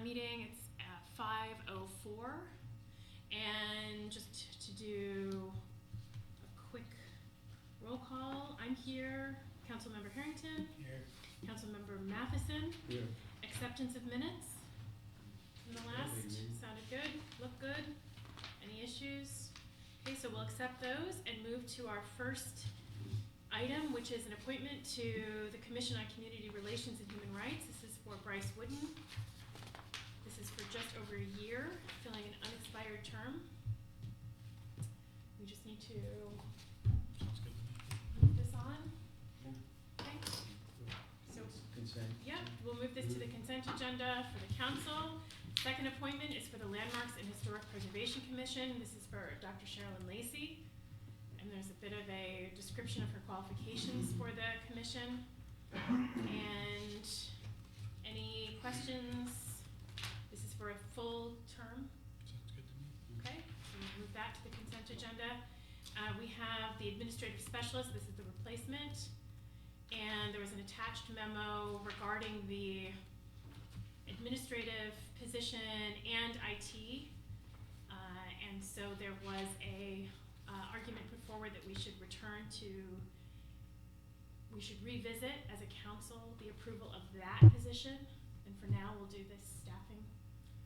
meeting. It's 5:04. And just to do a quick roll call, I'm here. Councilmember Harrington. Here. Councilmember Matheson. Here. Acceptance of minutes from the last. Sounded good. Looked good. Any issues? Okay, so we'll accept those and move to our first item, which is an appointment to the Commission on Community Relations and Human Rights. This is for Bryce Wooden. This is for just over a year, filling an unexpired term. We just need to Sounds good. move this on. Okay. So, Consent. yep, we'll move this to the consent agenda for the council. Second appointment is for the Landmarks and Historic Preservation Commission. This is for Dr. Sherilyn Lacey. And there's a bit of a description of her qualifications for the commission. And any questions? This is for a full term. Sounds good to me. Okay, so we'll move that to the consent agenda. We have the administrative specialist. This is the replacement. And there was an attached memo regarding the administrative position and IT. And so there was a argument put forward that we should revisit as a council the approval of that position. And for now, we'll do this staffing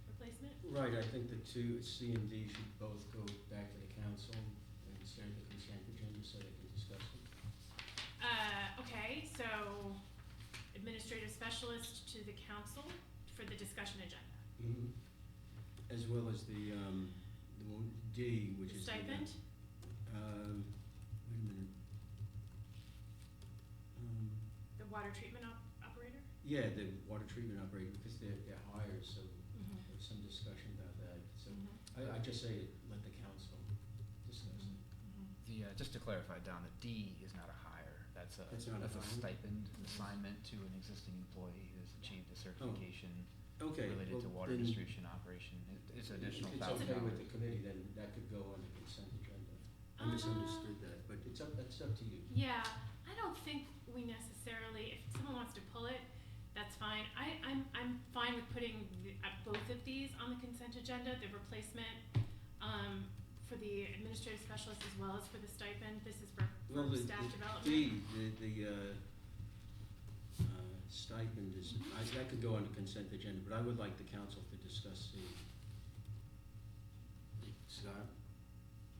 replacement. Right, I think the two, C and D, should both go back to the council and start the consent agenda so they can discuss it. Okay, so administrative specialist to the council for the discussion agenda. As well as the one D, which is Stipend? Wait a minute. The water treatment operator? Yeah, the water treatment operator, because they're hired, so Mhm. there's some discussion about that. So Mhm. I just say let the council discuss it. Mhm. Just to clarify, Don, the D is not a hire. That's not a a hire? stipend assignment to an existing employee who's achieved a certification Okay. related well, to water then distribution operation. It's additional It's $1,000. okay with the committee, then that could go on the consent agenda. I misunderstood that, but that's up to you. Yeah, I don't think we necessarily, if someone wants to pull it, that's fine. I'm fine with putting both of these on the consent agenda, the replacement for the administrative specialist as well as for the stipend. This is for staff development. The stipend is, that could go on the consent agenda, but I would like the council to discuss the, Scott?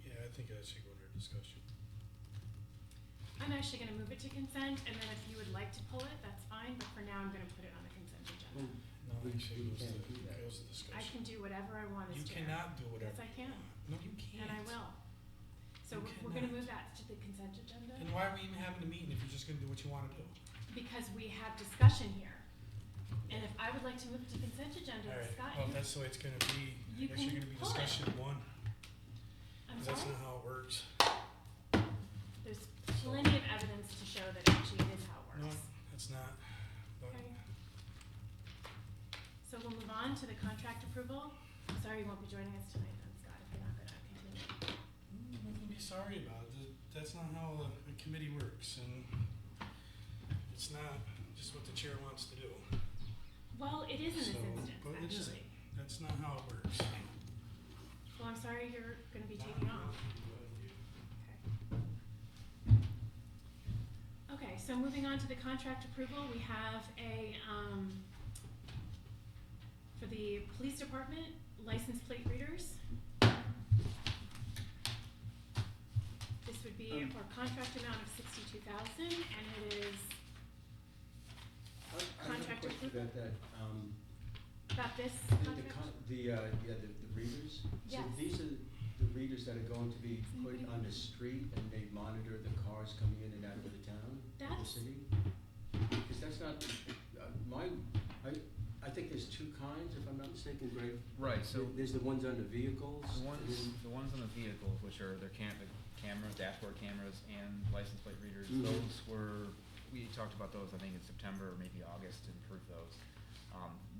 Yeah, I think that should go under discussion. I'm actually going to move it to consent, and then if you would like to pull it, that's fine, but for now I'm going to put it on the consent agenda. No, We actually, it can't goes do that. to discussion. I can do whatever I want as You chair. cannot do whatever. Yes, I can. No, you can't. And I will. So You we're going to cannot. move that to the consent agenda. Then why are we even having a meeting if you're just gonna do what you wanna do? Because we have discussion here. And if I would like to move it to consent agenda, All right, Scott, well, if that's the way it's gonna be, I You guess you're can gonna be pull it. discussion one. I'm 'Cause that's sorry? not how it works. There's plenty of evidence to show that actually it is how it No, works. that's not. But Okay. So we'll move on to the contract approval. I'm sorry you won't be joining us tonight then, Scott, if you're not going to continue. nothing to be sorry about. That's not how a committee works, and it's not just what the chair wants to do. Well, it is in this So, instance, but it isn't. actually. That's not how it works. Well, I'm sorry you're going to be taking off. Okay, so moving on to the contract approval, we have a, for the police department, license plate readers. This would be for a contract amount of $62,000, and it is I have a Contract question approval? about that. about this The contract. the readers? Yes. So these are the readers that are going to be put Anybody- on the street and they monitor the cars coming in and out of the town, of the That's- city? Because that's not, I think there's two kinds, if I'm not mistaken, Greg. Right, so There's the ones on the vehicles. the and then- ones on the vehicles, which are the cameras, dashboard cameras, and license plate readers, Mhm. those were, we talked about those, I think, in September or maybe August to improve those.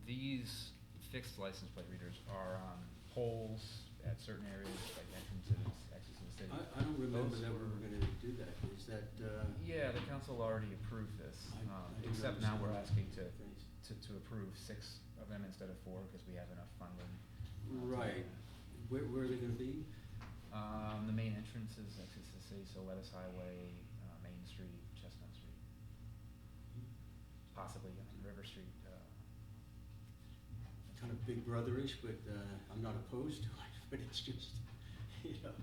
These fixed license plate readers are on poles at certain areas, like entrances, exits in the city. I don't remember Those that we were- were gonna do that. Is that, Yeah, the council already approved this, I didn't except now we're understand. asking Thanks. to approve 6 of them instead of 4, because we have enough funding. Right. Where are they gonna be? The main entrance is exit to the city, so Lettuce Highway, Main Street, Chestnut Street, possibly on River Street. Kind of Big Brother-ish, but I'm not opposed to it, but it's just, you know.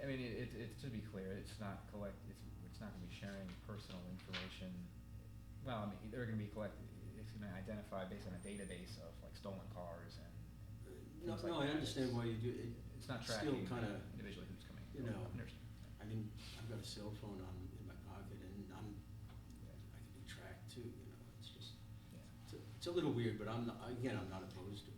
I mean, it to be clear, it's not it's not gonna be sharing personal information. Well, I mean, they're gonna be it's gonna identify based on a database of like stolen cars and No, things like no, I that. understand why you do it. It's not Still tracking kinda, individually who's coming. you know, I understand. I mean, I've got a cell phone in my pocket and I can be tracked too, you know, it's just, Yeah. it's a little weird, but I'm not opposed to it.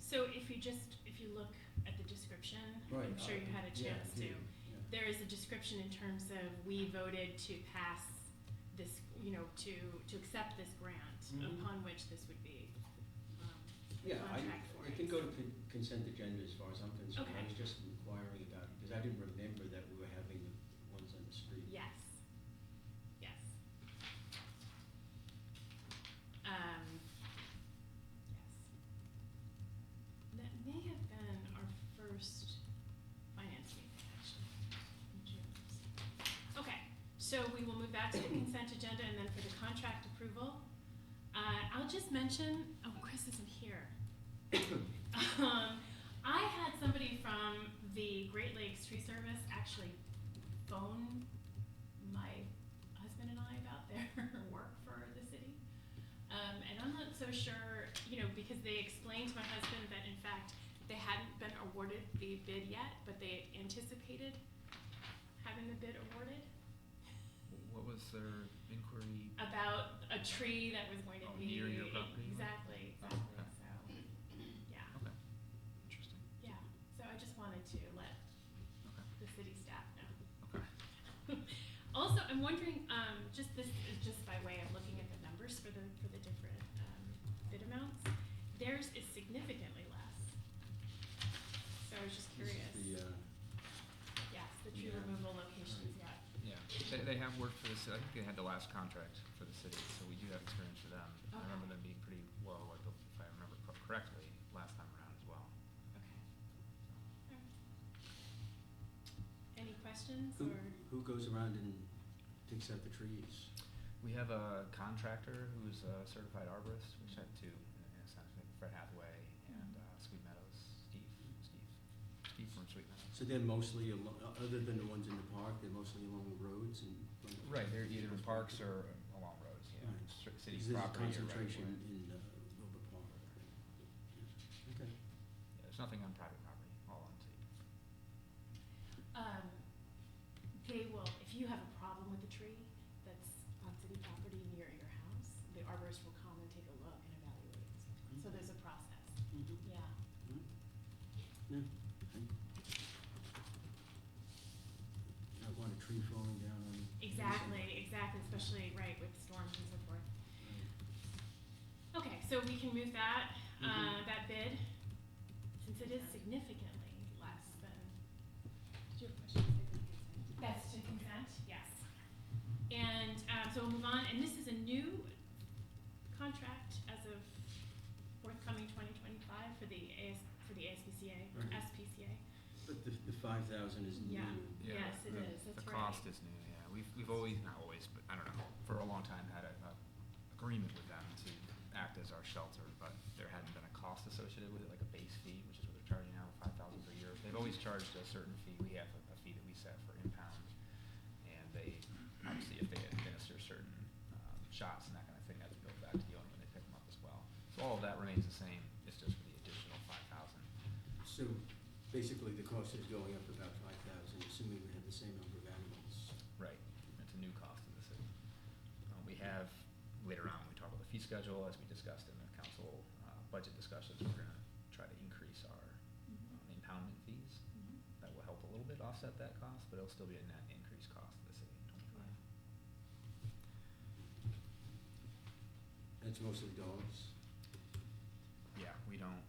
So if you look at the description, Right, I'm sure you had a yeah, chance to. yeah. There is a description in terms of we voted to pass this, to accept this grant Mhm. upon which this would be, Yeah, contract for it it. can go to consent agenda as far as I'm concerned. Okay. I was just inquiring about it, because I didn't remember that we were having the ones on the street. Yes. Yes. Yes. That may have been our first finance meeting, actually, in June. Okay, so we will move that to the consent agenda, and then for the contract approval, I'll just mention, Chris isn't here. I had somebody from the Great Lakes Tree Service actually phone my husband and I about their work for the city. And I'm not so sure, because they explained to my husband that in fact they hadn't been awarded the bid yet, but they anticipated having the bid awarded What was their inquiry? about a tree that was going to Oh, be. near your property line? Exactly, Oh, exactly, okay. so, yeah, Okay, interesting. yeah. So I just wanted to let Okay, the city staff know. okay. Also, I'm wondering, this is just by way of looking at the numbers for the different, bid amounts. Theirs is significantly less. So I was just This curious. is the, Yes, the tree yeah. removal locations, yeah. Yeah, they have worked for the city. I think they had the last contract for the city, so we do have experience with them. I Okay. remember them being pretty well, if I remember correctly, last time around as well. Okay. Alright. Any questions who, or? who goes around and picks out the trees? We have a contractor who's a certified arborist. We had two, in a sense, Fred Hathaway and Sweet Meadows, Steve from Sweet Meadows. So they're mostly, other than the ones in the park, they're mostly along the roads and. Right, they're either in parks or along roads, yeah, Right. city Is there a property or right of concentration way. in Wilbur Park? Okay. Yeah, there's nothing on private property, all on city. They will, if you have a problem with the tree that's on city property near your house, the arborist will come and take a look and evaluate and so forth. So there's a process, Mhm. yeah. Yeah. I don't want a tree falling down on. Exactly, especially, right, with storms and so forth. Okay, so we can move that, Mhm. that bid, since it is significantly less than, did you have a question? That's to consent, yes. And, so we'll move on, and this is a new contract as of forthcoming 2025 for the ASPCA, Right. SPCA. But the 5,000 is new. Yeah. Yeah, Yes, it right. is, that's The right. cost is new, yeah. We've always, not always, but I don't know, for a long time had a agreement with them to act as our shelter, but there hadn't been a cost associated with it, like a base fee, which is what they're charging now, 5,000 per year. They've always charged a certain fee. We have a fee that we set for impound. And they, obviously, if they administer certain shots and that kind of thing, that's billed back to the owner when they pick them up as well. So all of that remains the same, it's just for the additional 5,000. So basically, the cost is going up about 5,000, assuming we have the same number of animals. Right, it's a new cost to the city. We have, later on, when we talk about the fee schedule, as we discussed in the council budget discussions, we're gonna try to increase our impoundment fees. Mhm. That will help a little bit offset that cost, but it'll still be a net increased cost to the city in '25. That's mostly dogs. Yeah, we don't,